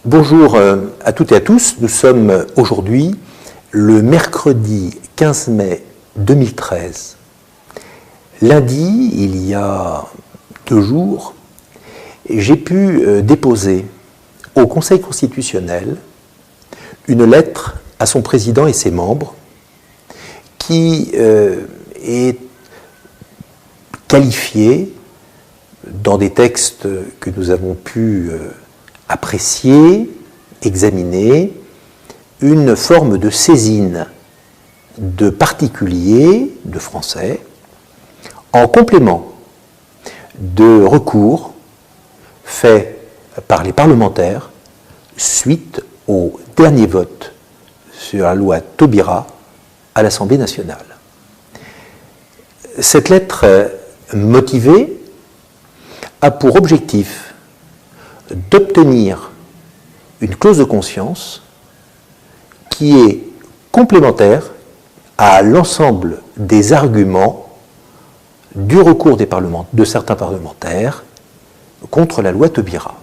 Bonjour à toutes et à tous. Nous sommes aujourd'hui le mercredi 15 mai 2013. Lundi, il y a 2 jours, j'ai pu déposer au Conseil constitutionnel une lettre à son président et ses membres qui est qualifiée dans des textes que nous avons pu apprécier, examiner, une forme de saisine de particuliers, de Français, en complément de recours faits par les parlementaires suite au dernier vote sur la loi Taubira à l'Assemblée nationale. Cette lettre motivée a pour objectif d'obtenir une clause de conscience qui est complémentaire à l'ensemble des arguments du recours de certains parlementaires contre la loi Taubira.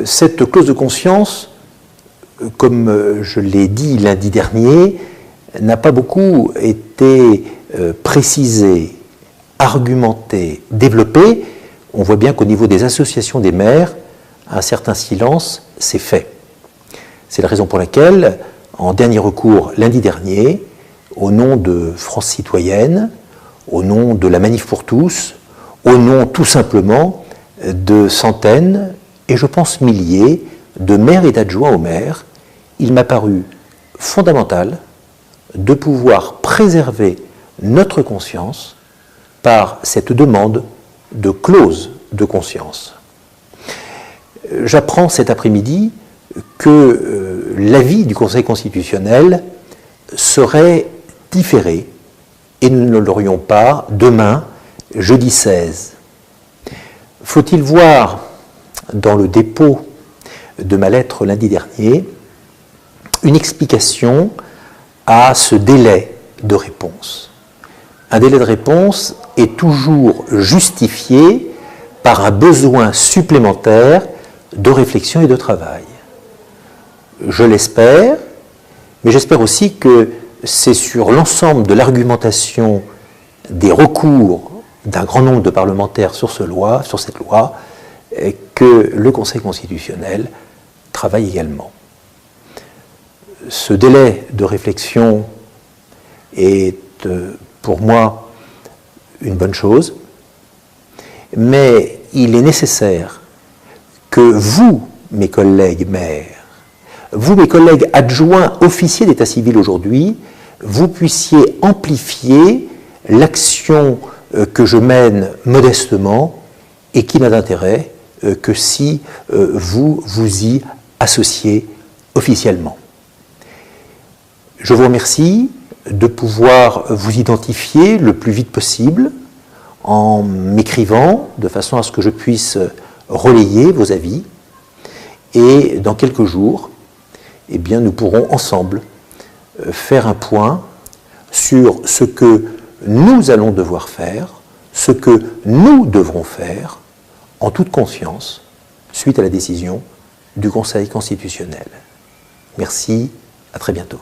Cette clause de conscience, comme je l'ai dit lundi dernier, n'a pas beaucoup été précisée, argumentée, développée. On voit bien qu'au niveau des associations des maires, un certain silence s'est fait. C'est la raison pour laquelle, en dernier recours lundi dernier, au nom de France Citoyenne, au nom de la Manif pour tous, au nom tout simplement de centaines, et je pense milliers, de maires et d'adjoints aux maires, il m'a paru fondamental de pouvoir préserver notre conscience par cette demande de clause de conscience. J'apprends cet après-midi que l'avis du Conseil constitutionnel serait différé et nous ne l'aurions pas demain, jeudi 16. Faut-il voir dans le dépôt de ma lettre lundi dernier une explication à ce délai de réponse. Un délai de réponse est toujours justifié par un besoin supplémentaire de réflexion et de travail. Je l'espère, mais j'espère aussi que c'est sur l'ensemble de l'argumentation des recours d'un grand nombre de parlementaires sur cette loi, que le Conseil constitutionnel travaille également. Ce délai de réflexion est pour moi une bonne chose, mais il est nécessaire que vous, mes collègues maires, vous, mes collègues adjoints officiers d'état civil aujourd'hui, vous puissiez amplifier l'action que je mène modestement et qui n'a d'intérêt que si vous vous y associez officiellement. Je vous remercie de pouvoir vous identifier le plus vite possible en m'écrivant de façon à ce que je puisse relayer vos avis et dans quelques jours, eh bien, nous pourrons ensemble faire un point sur ce que nous allons devoir faire, ce que nous devrons faire en toute conscience suite à la décision du Conseil constitutionnel. Merci, à très bientôt.